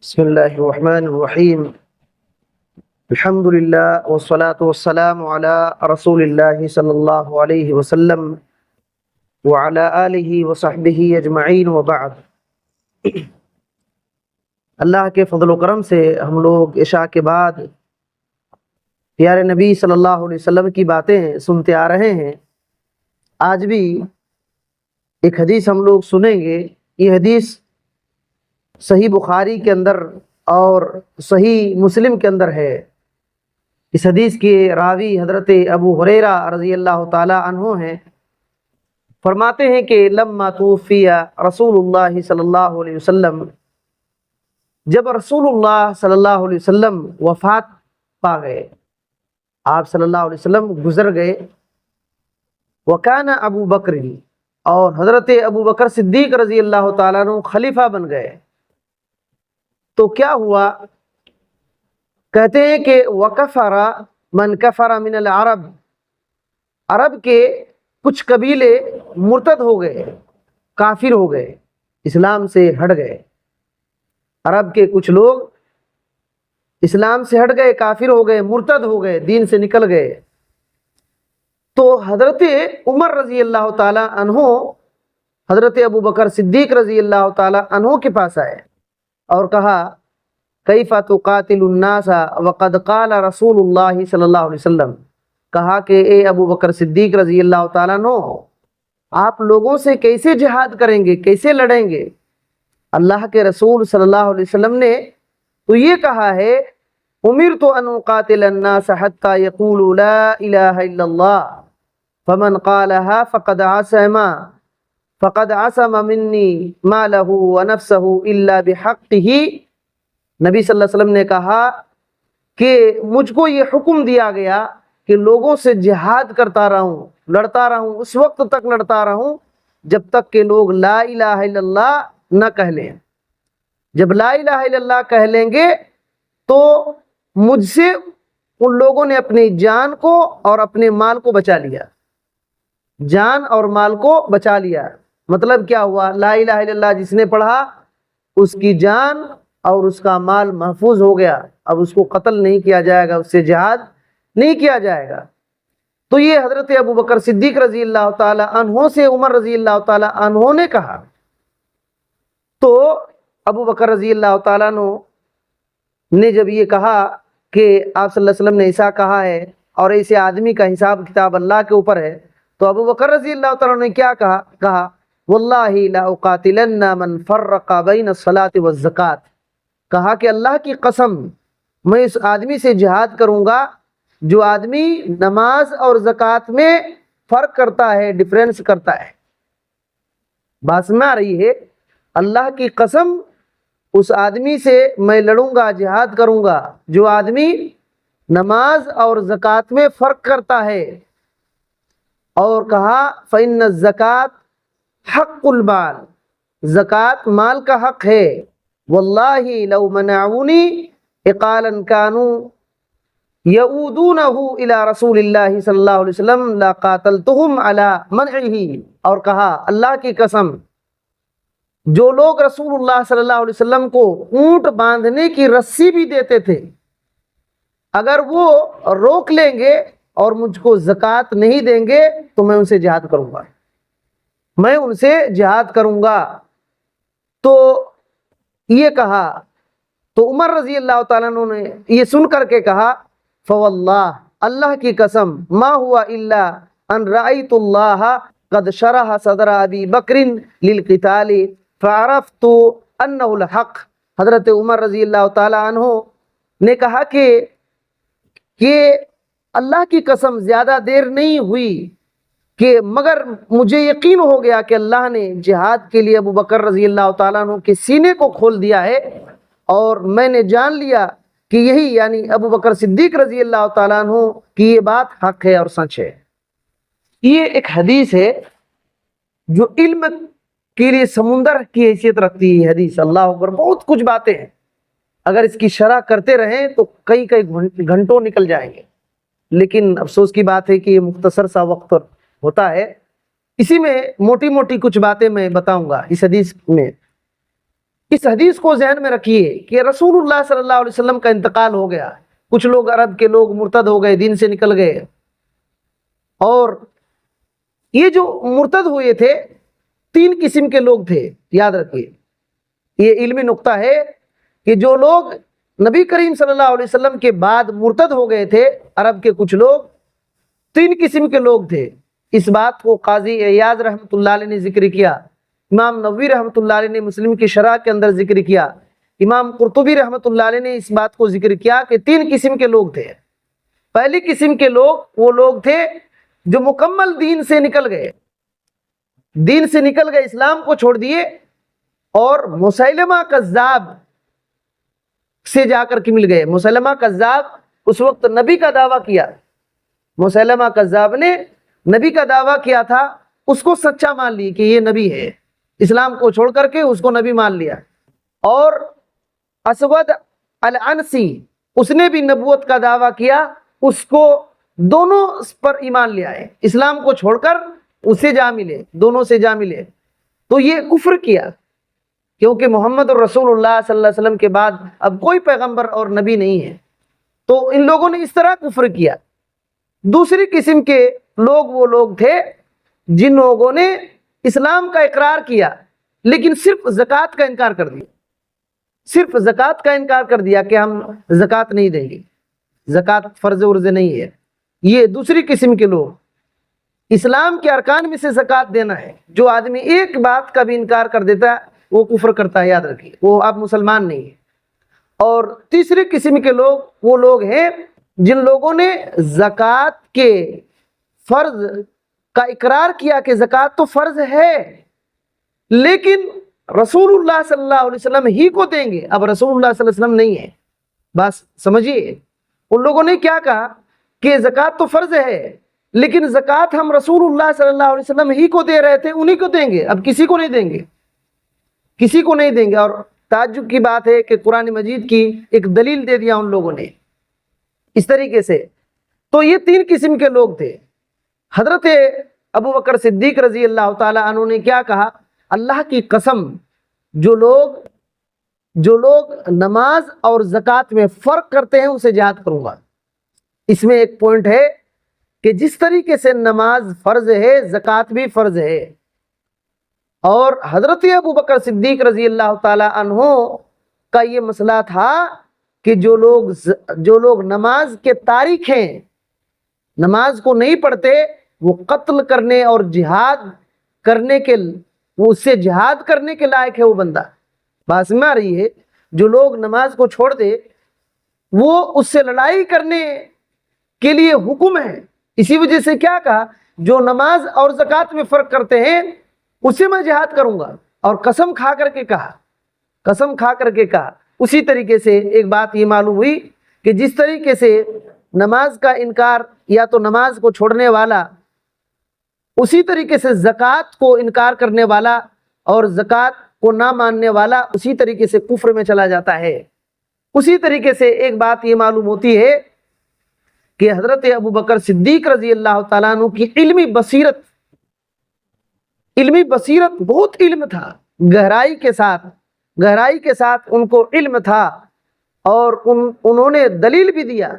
بسم اللہ الرحمن الرحیم الحمد للہ والصلاة والسلام علی رسول اللہ صلی اللہ علیہ وسلم وعلی آلہ وصحبہ اجمعین وبعد۔ اللہ کے فضل و کرم سے ہم لوگ عشاء کے بعد پیارے نبی صلی اللہ علیہ وسلم کی باتیں سنتے آ رہے ہیں۔ آج بھی ایک حدیث ہم لوگ سنیں گے۔ یہ حدیث صحیح بخاری کے اندر اور صحیح مسلم کے اندر ہے۔ اس حدیث کے راوی حضرت ابو ہریرہ رضی اللہ تعالی عنہ ہیں۔ فرماتے ہیں کہ لما توفی رسول اللہ صلی اللہ علیہ وسلم، جب رسول اللہ صلی اللہ علیہ وسلم وفات پا گئے، آپ صلی اللہ علیہ وسلم گزر گئے، وکان ابو بکر، اور حضرت ابو بکر صدیق رضی اللہ تعالیٰ عنہ خلیفہ بن گئے، تو کیا ہوا؟ کہتے ہیں کہ وکفر من کفر من العرب، عرب کے کچھ قبیلے مرتد ہو گئے، کافر ہو گئے، اسلام سے ہٹ گئے۔ عرب کے کچھ لوگ اسلام سے ہٹ گئے، کافر ہو گئے، مرتد ہو گئے، دین سے نکل گئے۔ تو حضرت عمر رضی اللہ تعالی عنہ حضرت ابو بکر صدیق رضی اللہ تعالی عنہ کے پاس آئے اور کہا کیف تقاتل الناس وقد قال رسول اللہ صلی اللہ علیہ وسلم، کہا کہ اے ابو بکر صدیق رضی اللہ تعالیٰ عنہ، آپ لوگوں سے کیسے جہاد کریں گے، کیسے لڑیں گے؟ اللہ کے رسول صلی اللہ علیہ وسلم نے تو یہ کہا ہے امرت ان اقاتل الناس حتى يقولوا لا الہ الا اللہ فمن قالها فقد عصم منی مالہ ونفسہ الا بحقہ۔ نبی صلی اللہ علیہ وسلم نے کہا کہ مجھ کو یہ حکم دیا گیا کہ لوگوں سے جہاد کرتا رہوں، لڑتا رہوں، اس وقت تک لڑتا رہوں جب تک کہ لوگ لا الہ الا اللہ نہ کہہ لیں۔ جب لا الہ الا اللہ کہہ لیں گے تو مجھ سے ان لوگوں نے اپنی جان کو اور اپنے مال کو بچا لیا، جان اور مال کو بچا لیا۔ مطلب کیا ہوا؟ لا الہ الا اللہ جس نے پڑھا اس کی جان اور اس کا مال محفوظ ہو گیا، اب اس کو قتل نہیں کیا جائے گا، اس سے جہاد نہیں کیا جائے گا۔ تو یہ حضرت ابو بکر صدیق رضی اللہ تعالی عنہ سے عمر رضی اللہ تعالی عنہ نے کہا۔ تو ابو بکر رضی اللہ تعالیٰ عنہ نے جب یہ کہا کہ آپ صلی اللہ علیہ وسلم نے ایسا کہا ہے اور ایسے آدمی کا حساب کتاب اللہ کے اوپر ہے، تو ابو بکر رضی اللہ تعالیٰ عنہ نے کیا کہا واللہ لا اقاتلن من فرق بین الصلاۃ والزکوۃ، کہا کہ اللہ کی قسم میں اس آدمی سے جہاد کروں گا جو آدمی نماز اور زکوٰۃ میں فرق کرتا ہے، ڈفرینس کرتا ہے۔ بات میں آ رہی ہے؟ اللہ کی قسم اس آدمی سے میں لڑوں گا، جہاد کروں گا جو آدمی نماز اور زکوٰۃ میں فرق کرتا ہے۔ اور کہا فإن الزکوٰۃ حق المال، زکوٰۃ مال کا حق ہے۔ واللہ لو منعونی اقالا کانوا یعودونہ الی رسول اللہ صلی اللہ علیہ وسلم لقاتلتہم علی منعہ، اور کہا اللہ کی قسم جو لوگ رسول اللہ صلی اللہ علیہ وسلم کو اونٹ باندھنے کی رسی بھی دیتے تھے، اگر وہ روک لیں گے اور مجھ کو زکوٰۃ نہیں دیں گے تو میں ان سے جہاد کروں گا، میں ان سے جہاد کروں گا۔ تو یہ کہا تو عمر رضی اللہ تعالیٰ عنہ نے یہ سن کر کے کہا فواللہ، اللہ کی قسم ما ہوا الا ان رأیت اللہ قد شرح صدر ابی بکر للقتال فعرفت انہ الحق۔ حضرت عمر رضی اللہ تعالیٰ عنہ نے کہا کہ اللہ کی قسم زیادہ دیر نہیں ہوئی کہ مگر مجھے یقین ہو گیا کہ اللہ نے جہاد کے لیے ابو بکر رضی اللہ تعالیٰ عنہ کے سینے کو کھول دیا ہے، اور میں نے جان لیا کہ یہی یعنی ابو بکر صدیق رضی اللہ تعالیٰ عنہ کی یہ بات حق ہے اور سچ ہے۔ یہ ایک حدیث ہے جو علم کے لیے سمندر کی حیثیت رکھتی ہے۔ حدیث اللہ اکبر، بہت کچھ باتیں ہیں، اگر اس کی شرح کرتے رہیں تو کئی گھنٹوں نکل جائیں گے، لیکن افسوس کی بات ہے کہ یہ مختصر سا وقت ہوتا ہے، اسی میں موٹی موٹی کچھ باتیں میں بتاؤں گا اس حدیث میں۔ اس حدیث کو ذہن میں رکھیے کہ رسول اللہ صلی اللہ علیہ وسلم کا انتقال ہو گیا، کچھ لوگ عرب کے لوگ مرتد ہو گئے، دین سے نکل گئے، اور یہ جو مرتد ہوئے تھے 3 قسم کے لوگ تھے، یاد رکھیے، یہ علمی نقطہ ہے کہ جو لوگ نبی کریم صلی اللہ علیہ وسلم کے بعد مرتد ہو گئے تھے عرب کے کچھ لوگ 3 قسم کے لوگ تھے۔ اس بات کو قاضی عیاض رحمۃ اللہ علیہ نے ذکر کیا، امام نووی رحمۃ اللہ علیہ نے مسلم کی شرح کے اندر ذکر کیا، امام قرطبی رحمۃ اللہ علیہ نے اس بات کو ذکر کیا کہ 3 قسم کے لوگ تھے۔ پہلی قسم کے لوگ وہ لوگ تھے جو مکمل دین سے نکل گئے، دین سے نکل گئے، اسلام کو چھوڑ دیے، اور مسیلمہ کذاب سے جا کر کے مل گئے۔ مسیلمہ کذاب اس وقت نبی کا دعویٰ کیا، مسیلمہ کذاب نے نبی کا دعویٰ کیا تھا، اس کو سچا مان لی کہ یہ نبی ہے، اسلام کو چھوڑ کر کے اس کو نبی مان لیا۔ اور اسود العنسی اس نے بھی نبوت کا دعویٰ کیا، اس کو دونوں پر ایمان لے آئے، اسلام کو چھوڑ کر اسے جا ملے، دونوں سے جا ملے، تو یہ کفر کیا، کیونکہ محمد رسول اللہ صلی اللہ علیہ وسلم کے بعد اب کوئی پیغمبر اور نبی نہیں ہے، تو ان لوگوں نے اس طرح کفر کیا۔ دوسری قسم کے لوگ وہ لوگ تھے جن لوگوں نے اسلام کا اقرار کیا لیکن صرف زکوٰۃ کا انکار کر دیا، صرف زکوٰۃ کا انکار کر دیا کہ ہم زکوٰۃ نہیں دیں گے، زکوٰۃ فرض ورض نہیں ہے۔ یہ دوسری قسم کے لوگ، اسلام کے ارکان میں سے زکوٰۃ دینا ہے، جو آدمی ایک بات کا بھی انکار کر دیتا ہے وہ کفر کرتا ہے، یاد رکھیے، وہ اب مسلمان نہیں ہے۔ اور تیسری قسم کے لوگ وہ لوگ ہیں جن لوگوں نے زکوٰۃ کے فرض کا اقرار کیا کہ زکوٰۃ تو فرض ہے لیکن رسول اللہ صلی اللہ علیہ وسلم ہی کو دیں گے، اب رسول اللہ صلی اللہ علیہ وسلم نہیں ہے۔ بس سمجھیے، ان لوگوں نے کیا کہا کہ زکوٰۃ تو فرض ہے لیکن زکوٰۃ ہم رسول اللہ صلی اللہ علیہ وسلم ہی کو دے رہے تھے، انہی کو دیں گے، اب کسی کو نہیں دیں گے، کسی کو نہیں دیں گے۔ اور تعجب کی بات ہے کہ قرآن مجید کی ایک دلیل دے دیا ان لوگوں نے اس طریقے سے۔ تو یہ 3 قسم کے لوگ تھے۔ حضرت ابو بکر صدیق رضی اللہ تعالی عنہ نے کیا کہا، اللہ کی قسم، جو لوگ نماز اور زکوٰۃ میں فرق کرتے ہیں ان سے جہاد کروں گا۔ اس میں ایک پوائنٹ ہے کہ جس طریقے سے نماز فرض ہے زکوٰۃ بھی فرض ہے، اور حضرت ابو بکر صدیق رضی اللہ تعالی عنہ کا یہ مسئلہ تھا کہ جو لوگ نماز کے تارک ہیں، نماز کو نہیں پڑھتے، وہ قتل کرنے اور جہاد کرنے کے، وہ اس سے جہاد کرنے کے لائق ہے وہ بندہ۔ بات میں آ رہی ہے، جو لوگ نماز کو چھوڑ دے وہ اس سے لڑائی کرنے کے لیے حکم ہے۔ اسی وجہ سے کیا کہا، جو نماز اور زکوٰۃ میں فرق کرتے ہیں اسے میں جہاد کروں گا، اور قسم کھا کر کے کہا، قسم کھا کر کے کہا۔ اسی طریقے سے ایک بات یہ معلوم ہوئی کہ جس طریقے سے نماز کا انکار یا تو نماز کو چھوڑنے والا، اسی طریقے سے زکوٰۃ کو انکار کرنے والا اور زکوٰۃ کو نہ ماننے والا اسی طریقے سے کفر میں چلا جاتا ہے۔ اسی طریقے سے ایک بات یہ معلوم ہوتی ہے کہ حضرت ابو بکر صدیق رضی اللہ تعالیٰ عنہ کی علمی بصیرت بہت علم تھا، گہرائی کے ساتھ ان کو علم تھا، اور انہوں نے دلیل بھی دیا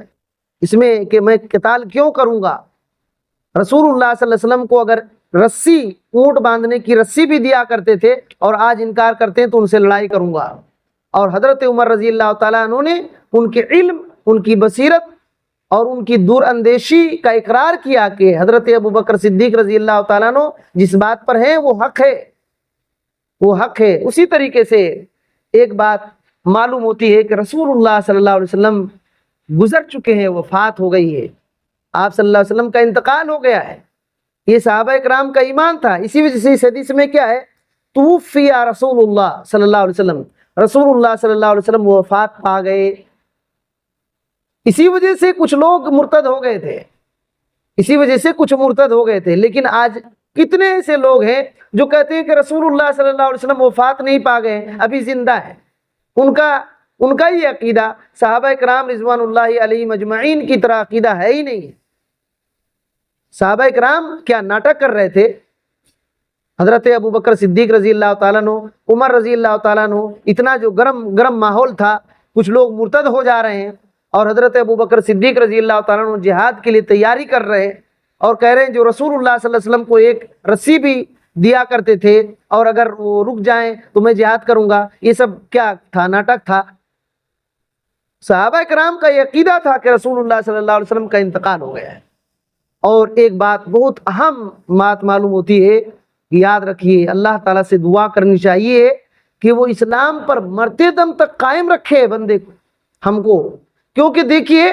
اس میں کہ میں قتال کیوں کروں گا۔ رسول اللہ صلی اللہ علیہ وسلم کو اگر رسی، اونٹ باندھنے کی رسی بھی دیا کرتے تھے اور آج انکار کرتے ہیں تو ان سے لڑائی کروں گا۔ اور حضرت عمر رضی اللہ تعالیٰ عنہ نے ان کے علم، ان کی بصیرت اور ان کی دور اندیشی کا اقرار کیا کہ حضرت ابو بکر صدیق رضی اللہ تعالیٰ عنہ جس بات پر ہیں وہ حق ہے، وہ حق ہے۔ اسی طریقے سے ایک بات معلوم ہوتی ہے کہ رسول اللہ صلی اللہ علیہ وسلم گزر چکے ہیں، وفات ہو گئی ہے، آپ صلی اللہ علیہ وسلم کا انتقال ہو گیا ہے۔ یہ صحابہ کرام کا ایمان تھا۔ اسی وجہ سے اس حدیث میں کیا ہے، توفی رسول اللہ صلی اللہ علیہ وسلم، رسول اللہ صلی اللہ علیہ وسلم وفات پا گئے۔ اسی وجہ سے کچھ لوگ مرتد ہو گئے تھے، اسی وجہ سے کچھ مرتد ہو گئے تھے، لیکن آج کتنے ایسے لوگ ہیں جو کہتے ہیں کہ رسول اللہ صلی اللہ علیہ وسلم وفات نہیں پا گئے، ابھی زندہ ہے۔ ان کا یہ عقیدہ صحابہ کرام رضوان اللہ علیہم اجمعین کی طرح عقیدہ ہے ہی نہیں۔ صحابہ کرام کیا ناٹک کر رہے تھے؟ حضرت ابو بکر صدیق رضی اللہ تعالیٰ عنہ، عمر رضی اللہ تعالیٰ عنہ، اتنا جو گرم ماحول تھا، کچھ لوگ مرتد ہو جا رہے ہیں، اور حضرت ابو بکر صدیق رضی اللہ تعالیٰ عنہ جہاد کے لیے تیاری کر رہے ہیں، اور کہہ رہے ہیں جو رسول اللہ صلی اللہ علیہ وسلم کو ایک رسی بھی دیا کرتے تھے، اور اگر وہ رک جائیں تو میں جہاد کروں گا۔ یہ سب کیا تھا؟ ناٹک تھا۔ صحابہ کرام کا یہ عقیدہ تھا کہ رسول اللہ صلی اللہ علیہ وسلم کا انتقال ہو گیا ہے۔ اور ایک بات بہت اہم بات معلوم ہوتی ہے، یاد رکھیے، اللہ تعالیٰ سے دعا کرنی چاہیے کہ وہ اسلام پر مرتے دم تک قائم رکھے بندے کو، ہم کو، کیونکہ دیکھیے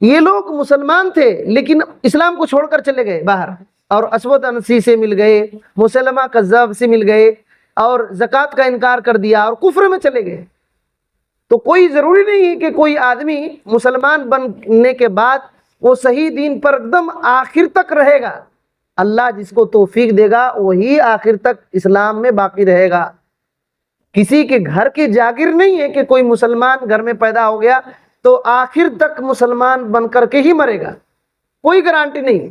یہ لوگ مسلمان تھے لیکن اسلام کو چھوڑ کر چلے گئے باہر، اور اسود انسی سے مل گئے، مسلمہ کذاب سے مل گئے، اور زکوٰۃ کا انکار کر دیا اور کفر میں چلے گئے۔ تو کوئی ضروری نہیں ہے کہ کوئی آدمی مسلمان بننے کے بعد وہ صحیح دین پر ایک دم آخر تک رہے گا۔ اللہ جس کو توفیق دے گا وہی آخر تک اسلام میں باقی رہے گا۔ کسی کے گھر کے جاگیر نہیں ہے کہ کوئی مسلمان گھر میں پیدا ہو گیا تو آخر تک مسلمان بن کر کے ہی مرے گا، کوئی گارنٹی نہیں۔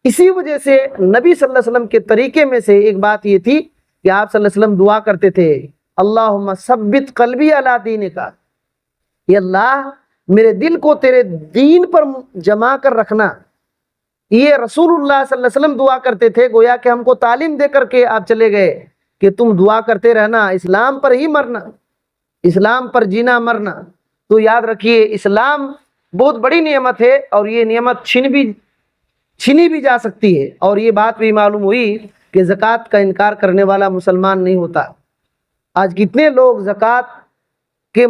اسی وجہ سے نبی صلی اللہ علیہ وسلم کے طریقے میں سے ایک بات یہ تھی کہ آپ صلی اللہ علیہ وسلم دعا کرتے تھے، اللہم ثبت قلبی علی دینک، یہ اللہ میرے دل کو تیرے دین پر جما کر رکھنا۔ یہ رسول اللہ صلی اللہ علیہ وسلم دعا کرتے تھے، گویا کہ ہم کو تعلیم دے کر کے آپ چلے گئے کہ تم دعا کرتے رہنا، اسلام پر ہی مرنا، اسلام پر جینا مرنا۔ تو یاد رکھیے اسلام بہت بڑی نعمت ہے، اور یہ نعمت چھینی بھی جا سکتی ہے۔ اور یہ بات بھی معلوم ہوئی کہ زکوٰۃ کا انکار کرنے والا مسلمان نہیں ہوتا۔ آج کتنے لوگ زکوٰۃ کے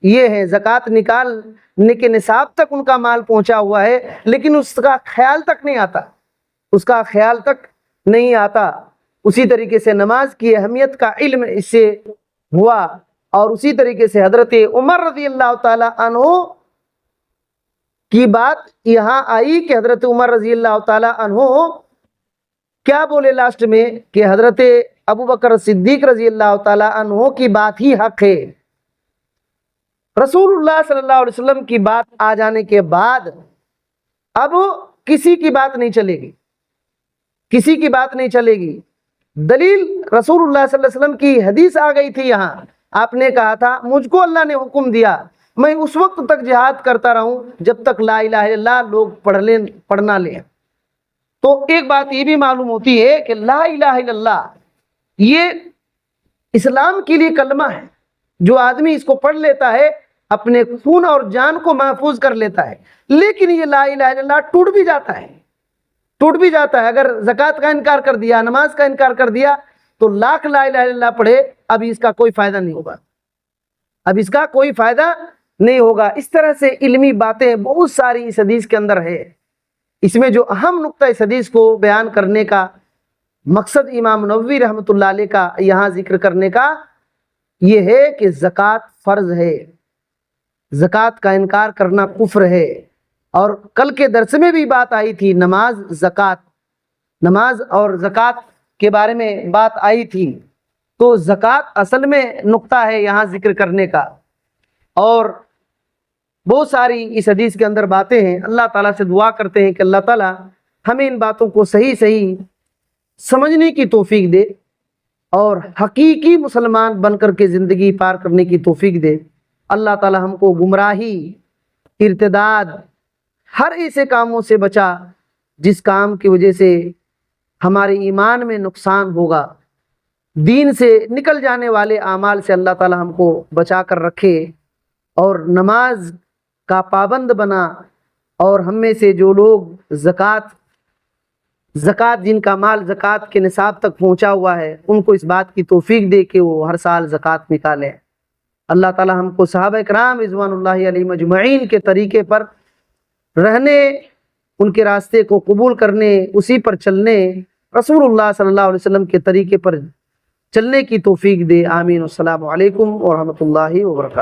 یہ ہے، زکوٰۃ نکالنے کے نصاب تک ان کا مال پہنچا ہوا ہے، لیکن اس کا خیال تک نہیں آتا، اس کا خیال تک نہیں آتا۔ اسی طریقے سے نماز کی اہمیت کا علم اس سے ہوا، اور اسی طریقے سے حضرت عمر رضی اللہ تعالی عنہ کی بات یہاں آئی کہ حضرت عمر رضی اللہ تعالی عنہ کیا بولے لاسٹ میں کہ حضرت ابو بکر صدیق رضی اللہ تعالی عنہ کی بات ہی حق ہے۔ رسول اللہ صلی اللہ علیہ وسلم کی بات آ جانے کے بعد اب کسی کی بات نہیں چلے گی، کسی کی بات نہیں چلے گی۔ دلیل رسول اللہ صلی اللہ علیہ وسلم کی حدیث آ گئی تھی یہاں، آپ نے کہا تھا مجھ کو اللہ نے حکم دیا میں اس وقت تک جہاد کرتا رہوں جب تک لا الہ الا اللہ لوگ پڑھنا لیں۔ تو ایک بات یہ بھی معلوم ہوتی ہے کہ لا الہ الا اللہ یہ اسلام کے لیے کلمہ ہے، جو آدمی اس کو پڑھ لیتا ہے اپنے خون اور جان کو محفوظ کر لیتا ہے۔ لیکن یہ لا الہ الا اللہ ٹوٹ بھی جاتا ہے، اگر زکوٰۃ کا انکار کر دیا، نماز کا انکار کر دیا تو لاکھ لا الہ الا اللہ پڑھے، اب اس کا کوئی فائدہ نہیں ہوگا، اب اس کا کوئی فائدہ نہیں ہوگا۔ اس طرح سے علمی باتیں بہت ساری اس حدیث کے اندر ہے۔ اس میں جو اہم نقطہ اس حدیث کو بیان کرنے کا مقصد امام نووی رحمۃ اللہ علیہ کا یہاں ذکر کرنے کا یہ ہے کہ زکوٰۃ فرض ہے، زکوٰۃ کا انکار کرنا کفر ہے۔ اور کل کے درس میں بھی بات آئی تھی، نماز اور زکوٰۃ کے بارے میں بات آئی تھی۔ تو زکوٰۃ اصل میں نقطہ ہے یہاں ذکر کرنے کا، اور بہت ساری اس حدیث کے اندر باتیں ہیں۔ اللہ تعالیٰ سے دعا کرتے ہیں کہ اللہ تعالیٰ ہمیں ان باتوں کو صحیح سمجھنے کی توفیق دے، اور حقیقی مسلمان بن کر کے زندگی پار کرنے کی توفیق دے۔ اللہ تعالیٰ ہم کو گمراہی، ارتداد، ہر ایسے کاموں سے بچا جس کام کی وجہ سے ہمارے ایمان میں نقصان ہوگا، دین سے نکل جانے والے اعمال سے اللہ تعالیٰ ہم کو بچا کر رکھے، اور نماز کا پابند بنا۔ اور ہم میں سے جو لوگ زکوٰۃ جن کا مال زکوٰۃ کے نصاب تک پہنچا ہوا ہے ان کو اس بات کی توفیق دے کہ وہ ہر سال زکوٰۃ نکالیں۔ اللہ تعالیٰ ہم کو صحابہ کرام رضوان اللہ علیہم اجمعین کے طریقے پر رہنے، ان کے راستے کو قبول کرنے، اسی پر چلنے، رسول اللہ صلی اللہ علیہ وسلم کے طریقے پر چلنے کی توفیق دے۔ آمین۔ السلام علیکم ورحمۃ اللہ وبرکاتہ۔